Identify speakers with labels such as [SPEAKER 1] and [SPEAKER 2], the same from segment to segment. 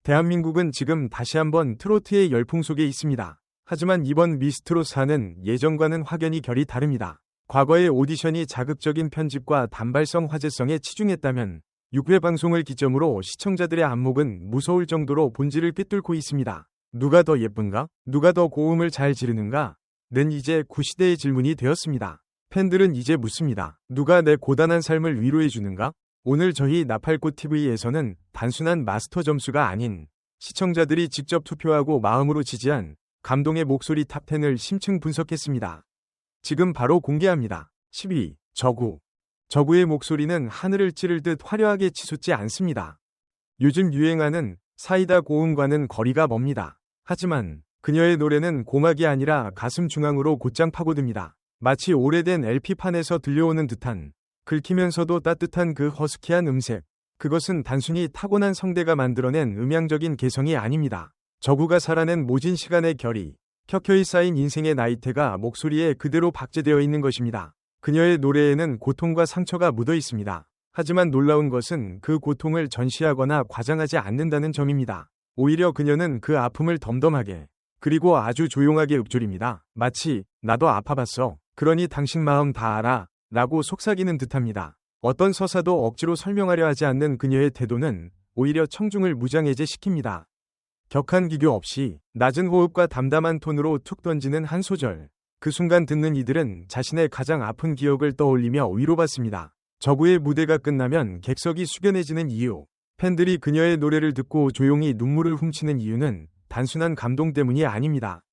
[SPEAKER 1] 대한민국은 지금 다시 한번 트로트의 열풍 속에 있습니다. 하지만 이번 미스트롯4는 예전과는 확연히 결이 다릅니다. 과거의 오디션이 자극적인 편집과 단발성 화제성에 치중했다면 6회 방송을 기점으로 시청자들의 안목은 무서울 정도로 본질을 꿰뚫고 있습니다. 누가 더 예쁜가? 누가 더 고음을 잘 지르는가? 는 이제 구시대의 질문이 되었습니다. 팬들은 이제 묻습니다. 누가 내 고단한 삶을 위로해주는가? 오늘 저희 나팔꽃TV에서는 단순한 마스터 점수가 아닌 시청자들이 직접 투표하고 마음으로 지지한 감동의 목소리 탑10을 심층 분석했습니다. 지금 바로 공개합니다. 10위 저구. 저구의 목소리는 하늘을 찌를 듯 화려하게 치솟지 않습니다. 요즘 유행하는 사이다 고음과는 거리가 멉니다. 하지만 그녀의 노래는 고막이 아니라 가슴 중앙으로 곧장 파고듭니다. 마치 오래된 LP판에서 들려오는 듯한 긁히면서도 따뜻한 그 허스키한 음색. 그것은 단순히 타고난 성대가 만들어낸 음향적인 개성이 아닙니다. 저구가 살아낸 모진 시간의 결이, 켜켜이 쌓인 인생의 나이테가 목소리에 그대로 박제되어 있는 것입니다. 그녀의 노래에는 고통과 상처가 묻어 있습니다. 하지만 놀라운 것은 그 고통을 전시하거나 과장하지 않는다는 점입니다. 오히려 그녀는 그 아픔을 덤덤하게, 그리고 아주 조용하게 읊조립니다. 마치 나도 아파봤어. 그러니 당신 마음 다 알아. 라고 속삭이는 듯합니다. 어떤 서사도 억지로 설명하려 하지 않는 그녀의 태도는 오히려 청중을 무장해제시킵니다. 격한 기교 없이 낮은 호흡과 담담한 톤으로 툭 던지는 한 소절. 그 순간 듣는 이들은 자신의 가장 아픈 기억을 떠올리며 위로받습니다. 저구의 무대가 끝나면 객석이 숙연해지는 이유. 팬들이 그녀의 노래를 듣고 조용히 눈물을 훔치는 이유는 단순한 감동 때문이 아닙니다.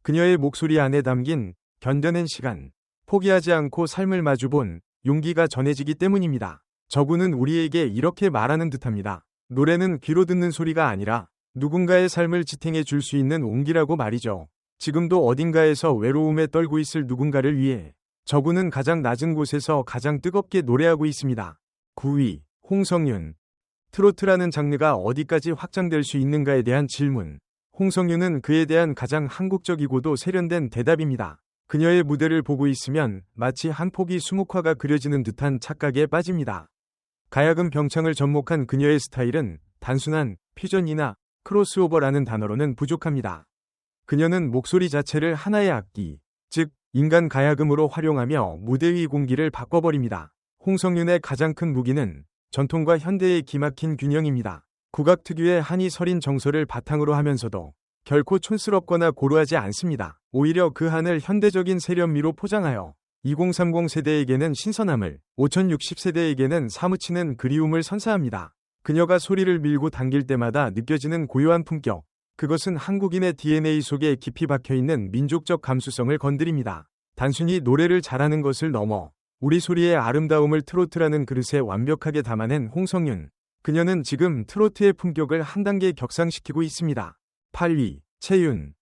[SPEAKER 1] 그녀의 목소리 안에 담긴 견뎌낸 시간, 포기하지 않고 삶을 마주본 용기가 전해지기 때문입니다. 저구는 우리에게 이렇게 말하는 듯합니다. 노래는 귀로 듣는 소리가 아니라 누군가의 삶을 지탱해 줄 수 있는 온기라고 말이죠. 지금도 어딘가에서 외로움에 떨고 있을 누군가를 위해 저구는 가장 낮은 곳에서 가장 뜨겁게 노래하고 있습니다. 9위 홍성윤. 트로트라는 장르가 어디까지 확장될 수 있는가에 대한 질문. 홍성윤은 그에 대한 가장 한국적이고도 세련된 대답입니다. 그녀의 무대를 보고 있으면 마치 한 폭이 수묵화가 그려지는 듯한 착각에 빠집니다. 가야금 병창을 접목한 그녀의 스타일은 단순한 퓨전이나 크로스오버라는 단어로는 부족합니다. 그녀는 목소리 자체를 하나의 악기, 즉 인간 가야금으로 활용하며 무대 위 공기를 바꿔버립니다. 홍성윤의 가장 큰 무기는 전통과 현대의 기막힌 균형입니다. 국악 특유의 한이 서린 정서를 바탕으로 하면서도 결코 촌스럽거나 고루하지 않습니다. 오히려 그 한을 현대적인 세련미로 포장하여 2030 세대에게는 신선함을, 5060 세대에게는 사무치는 그리움을 선사합니다. 그녀가 소리를 밀고 당길 때마다 느껴지는 고요한 품격. 그것은 한국인의 DNA 속에 깊이 박혀있는 민족적 감수성을 건드립니다. 단순히 노래를 잘하는 것을 넘어 우리 소리의 아름다움을 트로트라는 그릇에 완벽하게 담아낸 홍성윤. 그녀는 지금 트로트의 품격을 한 단계 격상시키고 있습니다. 8위 채윤.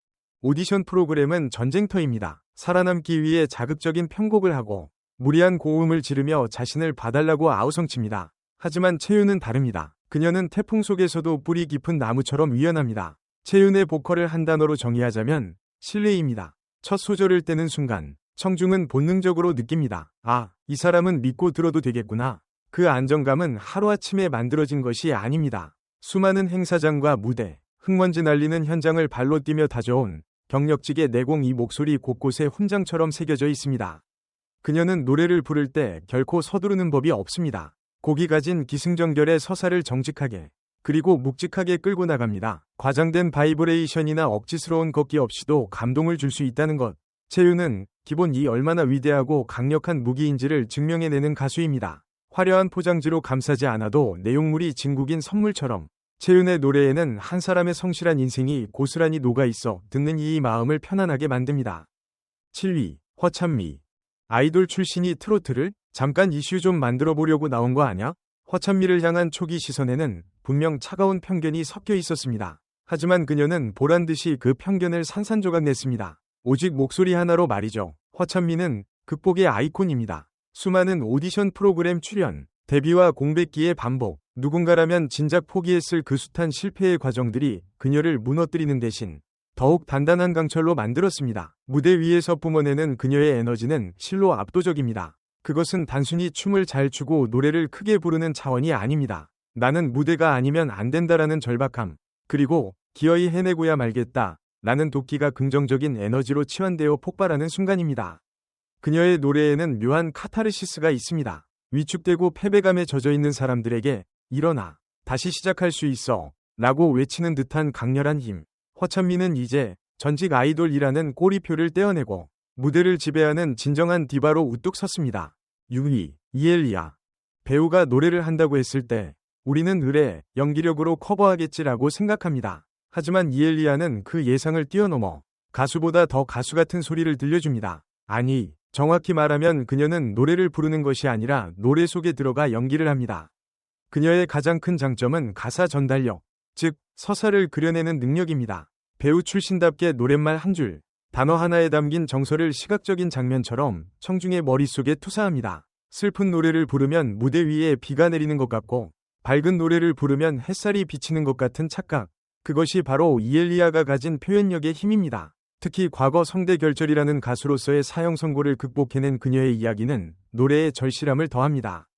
[SPEAKER 1] 오디션 프로그램은 전쟁터입니다. 살아남기 위해 자극적인 편곡을 하고 무리한 고음을 지르며 자신을 봐달라고 아우성칩니다. 하지만 채윤은 다릅니다. 그녀는 태풍 속에서도 뿌리 깊은 나무처럼 유연합니다. 채윤의 보컬을 한 단어로 정의하자면 신뢰입니다. 첫 소절을 떼는 순간 청중은 본능적으로 느낍니다. 아, 이 사람은 믿고 들어도 되겠구나. 그 안정감은 하루아침에 만들어진 것이 아닙니다. 수많은 행사장과 무대, 흙먼지 날리는 현장을 발로 뛰며 다져온 경력직의 내공. 이 목소리 곳곳에 훈장처럼 새겨져 있습니다. 그녀는 노래를 부를 때 결코 서두르는 법이 없습니다. 곡이 가진 기승전결의 서사를 정직하게, 그리고 묵직하게 끌고 나갑니다. 과장된 바이브레이션이나 억지스러운 걷기 없이도 감동을 줄 수 있다는 것. 채윤은 기본 이 얼마나 위대하고 강력한 무기인지를 증명해내는 가수입니다. 화려한 포장지로 감싸지 않아도 내용물이 진국인 선물처럼 채윤의 노래에는 한 사람의 성실한 인생이 고스란히 녹아있어 듣는 이 마음을 편안하게 만듭니다. 7위 허찬미. 아이돌 출신이 트로트를? 잠깐 이슈 좀 만들어 보려고 나온 거 아냐? 허찬미를 향한 초기 시선에는 분명 차가운 편견이 섞여 있었습니다. 하지만 그녀는 보란듯이 그 편견을 산산조각 냈습니다. 오직 목소리 하나로 말이죠. 허찬미는 극복의 아이콘입니다. 수많은 오디션 프로그램 출연, 데뷔와 공백기의 반복, 누군가라면 진작 포기했을 그 숱한 실패의 과정들이 그녀를 무너뜨리는 대신 더욱 단단한 강철로 만들었습니다. 무대 위에서 뿜어내는 그녀의 에너지는 실로 압도적입니다. 그것은 단순히 춤을 잘 추고 노래를 크게 부르는 차원이 아닙니다. 나는 무대가 아니면 안 된다라는 절박함, 그리고 기어이 해내고야 말겠다 라는 도끼가 긍정적인 에너지로 치환되어 폭발하는 순간입니다. 그녀의 노래에는 묘한 카타르시스가 있습니다. 위축되고 패배감에 젖어있는 사람들에게 일어나, 다시 시작할 수 있어 라고 외치는 듯한 강렬한 힘. 허천미는 이제 전직 아이돌이라는 꼬리표를 떼어내고 무대를 지배하는 진정한 디바로 우뚝 섰습니다. 유이, 이엘리아. 배우가 노래를 한다고 했을 때 우리는 의뢰, 연기력으로 커버하겠지라고 생각합니다. 하지만 이엘리아는 그 예상을 뛰어넘어 가수보다 더 가수 같은 소리를 들려줍니다. 아니, 정확히 말하면 그녀는 노래를 부르는 것이 아니라 노래 속에 들어가 연기를 합니다. 그녀의 가장 큰 장점은 가사 전달력, 즉 서사를 그려내는 능력입니다. 배우 출신답게 노랫말 한 줄, 단어 하나에 담긴 정서를 시각적인 장면처럼 청중의 머릿속에 투사합니다. 슬픈 노래를 부르면 무대 위에 비가 내리는 것 같고 밝은 노래를 부르면 햇살이 비치는 것 같은 착각. 그것이 바로 이엘리아가 가진 표현력의 힘입니다. 특히 과거 성대결절이라는 가수로서의 사형 선고를 극복해낸 그녀의 이야기는 노래에 절실함을 더합니다.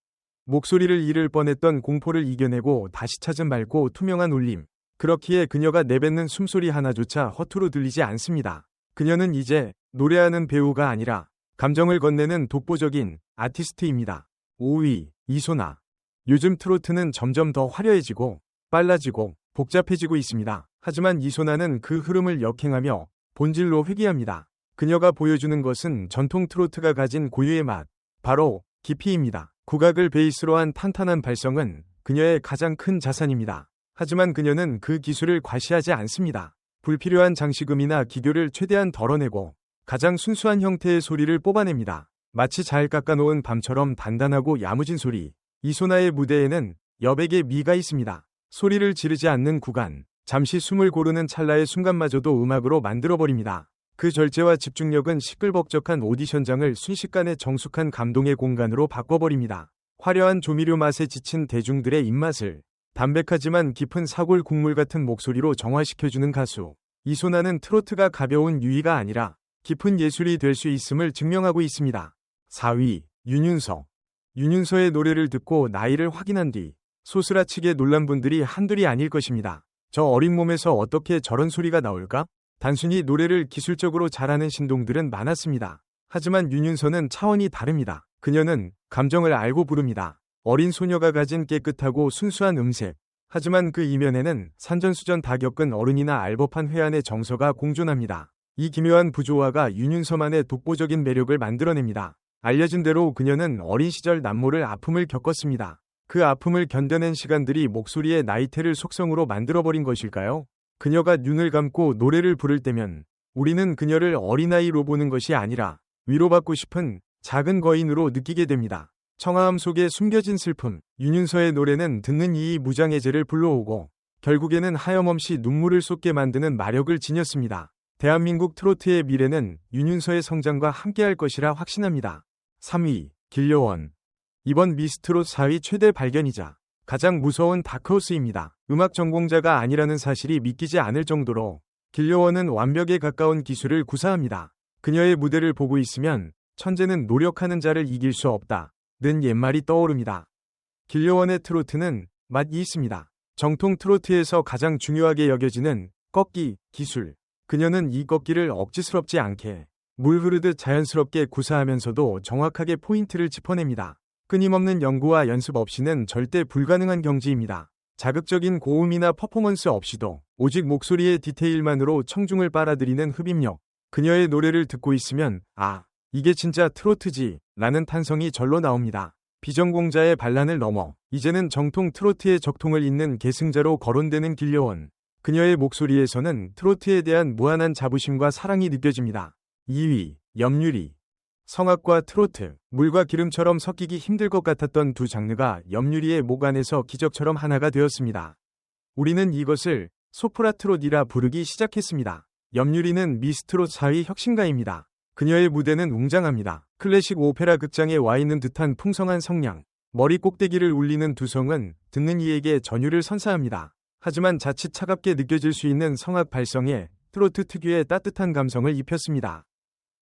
[SPEAKER 1] 목소리를 잃을 뻔했던 공포를 이겨내고 다시 찾은 맑고 투명한 울림. 그렇기에 그녀가 내뱉는 숨소리 하나조차 허투루 들리지 않습니다. 그녀는 이제 노래하는 배우가 아니라 감정을 건네는 독보적인 아티스트입니다. 5위, 이소나. 요즘 트로트는 점점 더 화려해지고 빨라지고 복잡해지고 있습니다. 하지만 이소나는 그 흐름을 역행하며 본질로 회귀합니다. 그녀가 보여주는 것은 전통 트로트가 가진 고유의 맛, 바로 깊이입니다. 국악을 베이스로 한 탄탄한 발성은 그녀의 가장 큰 자산입니다. 하지만 그녀는 그 기술을 과시하지 않습니다. 불필요한 장식음이나 기교를 최대한 덜어내고 가장 순수한 형태의 소리를 뽑아냅니다. 마치 잘 깎아놓은 밤처럼 단단하고 야무진 소리. 이소나의 무대에는 여백의 미가 있습니다. 소리를 지르지 않는 구간, 잠시 숨을 고르는 찰나의 순간마저도 음악으로 만들어버립니다. 그 절제와 집중력은 시끌벅적한 오디션장을 순식간에 정숙한 감동의 공간으로 바꿔버립니다. 화려한 조미료 맛에 지친 대중들의 입맛을 담백하지만 깊은 사골 국물 같은 목소리로 정화시켜주는 가수. 이소나는 트로트가 가벼운 유희가 아니라 깊은 예술이 될 수 있음을 증명하고 있습니다. 4위, 윤윤서. 윤윤서의 노래를 듣고 나이를 확인한 뒤 소스라치게 놀란 분들이 한둘이 아닐 것입니다. 저 어린 몸에서 어떻게 저런 소리가 나올까? 단순히 노래를 기술적으로 잘하는 신동들은 많았습니다. 하지만 윤윤서는 차원이 다릅니다. 그녀는 감정을 알고 부릅니다. 어린 소녀가 가진 깨끗하고 순수한 음색. 하지만 그 이면에는 산전수전 다 겪은 어른이나 알법한 회한의 정서가 공존합니다. 이 기묘한 부조화가 윤윤서만의 독보적인 매력을 만들어냅니다. 알려진 대로 그녀는 어린 시절 남모를 아픔을 겪었습니다. 그 아픔을 견뎌낸 시간들이 목소리의 나이테를 속성으로 만들어버린 것일까요? 그녀가 눈을 감고 노래를 부를 때면 우리는 그녀를 어린아이로 보는 것이 아니라 위로받고 싶은 작은 거인으로 느끼게 됩니다. 청아함 속에 숨겨진 슬픔. 윤윤서의 노래는 듣는 이의 무장해제를 불러오고 결국에는 하염없이 눈물을 쏟게 만드는 마력을 지녔습니다. 대한민국 트로트의 미래는 윤윤서의 성장과 함께할 것이라 확신합니다. 3위, 길려원. 이번 미스트롯 4위 최대 발견이자 가장 무서운 다크호스입니다. 음악 전공자가 아니라는 사실이 믿기지 않을 정도로 길려원은 완벽에 가까운 기술을 구사합니다. 그녀의 무대를 보고 있으면 천재는 노력하는 자를 이길 수 없다 는 옛말이 떠오릅니다. 길려원의 트로트는 맛이 있습니다. 정통 트로트에서 가장 중요하게 여겨지는 꺾기 기술. 그녀는 이 꺾기를 억지스럽지 않게 물 흐르듯 자연스럽게 구사하면서도 정확하게 포인트를 짚어냅니다. 끊임없는 연구와 연습 없이는 절대 불가능한 경지입니다. 자극적인 고음이나 퍼포먼스 없이도 오직 목소리의 디테일만으로 청중을 빨아들이는 흡입력. 그녀의 노래를 듣고 있으면 아, 이게 진짜 트로트지 라는 탄성이 절로 나옵니다. 비전공자의 반란을 넘어 이제는 정통 트로트의 적통을 잇는 계승자로 거론되는 길려원. 그녀의 목소리에서는 트로트에 대한 무한한 자부심과 사랑이 느껴집니다. 2위, 염유리. 성악과 트로트, 물과 기름처럼 섞이기 힘들 것 같았던 두 장르가 염유리의 목 안에서 기적처럼 하나가 되었습니다. 우리는 이것을 소프라트롯이라 부르기 시작했습니다. 염유리는 미스트롯 4위 혁신가입니다. 그녀의 무대는 웅장합니다. 클래식 오페라 극장에 와 있는 듯한 풍성한 성량, 머리 꼭대기를 울리는 두성은 듣는 이에게 전율을 선사합니다. 하지만 자칫 차갑게 느껴질 수 있는 성악 발성에 트로트 특유의 따뜻한 감성을 입혔습니다.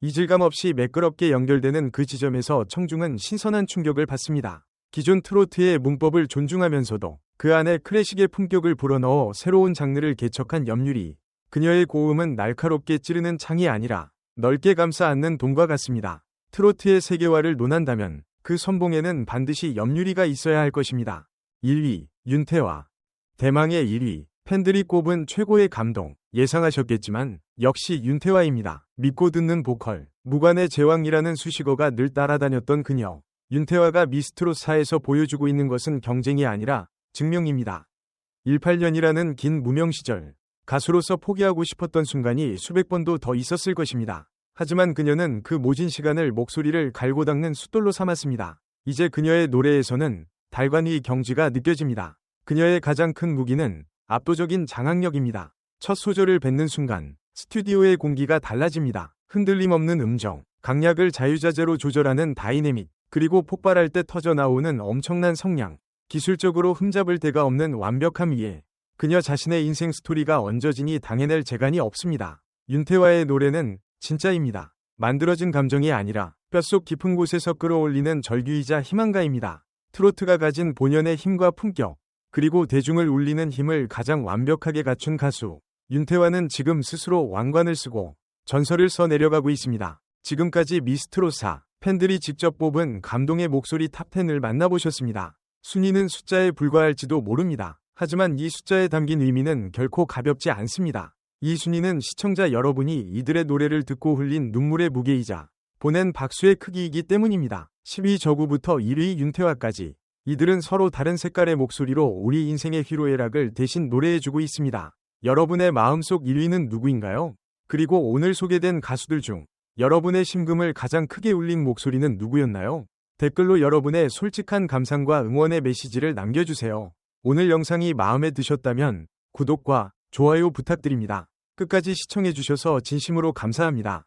[SPEAKER 1] 이질감 없이 매끄럽게 연결되는 그 지점에서 청중은 신선한 충격을 받습니다. 기존 트로트의 문법을 존중하면서도 그 안에 클래식의 품격을 불어넣어 새로운 장르를 개척한 염유리. 그녀의 고음은 날카롭게 찌르는 창이 아니라 넓게 감싸 안는 동과 같습니다. 트로트의 세계화를 논한다면 그 선봉에는 반드시 염유리가 있어야 할 것입니다. 1위, 윤태화. 대망의 1위, 팬들이 꼽은 최고의 감동. 예상하셨겠지만 역시 윤태화입니다. 믿고 듣는 보컬, 무관의 제왕이라는 수식어가 늘 따라다녔던 그녀. 윤태화가 미스트롯사에서 보여주고 있는 것은 경쟁이 아니라 증명입니다. 18년이라는 긴 무명 시절, 가수로서 포기하고 싶었던 순간이 수백 번도 더 있었을 것입니다. 하지만 그녀는 그 모진 시간을 목소리를 갈고 닦는 숫돌로 삼았습니다. 이제 그녀의 노래에서는 달관의 경지가 느껴집니다. 그녀의 가장 큰 무기는 압도적인 장악력입니다. 첫 소절을 뱉는 순간 스튜디오의 공기가 달라집니다. 흔들림 없는 음정, 강약을 자유자재로 조절하는 다이내믹, 그리고 폭발할 때 터져나오는 엄청난 성량, 기술적으로 흠잡을 데가 없는 완벽함 위에 그녀 자신의 인생 스토리가 얹어지니 당해낼 재간이 없습니다. 윤태화의 노래는 진짜입니다. 만들어진 감정이 아니라 뼛속 깊은 곳에서 끌어올리는 절규이자 희망가입니다. 트로트가 가진 본연의 힘과 품격, 그리고 대중을 울리는 힘을 가장 완벽하게 갖춘 가수 윤태화는 지금 스스로 왕관을 쓰고 전설을 써 내려가고 있습니다. 지금까지 미스트롯사 팬들이 직접 뽑은 감동의 목소리 탑10을 만나보셨습니다. 순위는 숫자에 불과할지도 모릅니다. 하지만 이 숫자에 담긴 의미는 결코 가볍지 않습니다. 이 순위는 시청자 여러분이 이들의 노래를 듣고 흘린 눈물의 무게이자 보낸 박수의 크기이기 때문입니다. 10위 저구부터 1위 윤태화까지 이들은 서로 다른 색깔의 목소리로 우리 인생의 희로애락을 대신 노래해주고 있습니다. 여러분의 마음속 1위는 누구인가요? 그리고 오늘 소개된 가수들 중 여러분의 심금을 가장 크게 울린 목소리는 누구였나요? 댓글로 여러분의 솔직한 감상과 응원의 메시지를 남겨주세요. 오늘 영상이 마음에 드셨다면 구독과 좋아요 부탁드립니다. 끝까지 시청해주셔서 진심으로 감사합니다.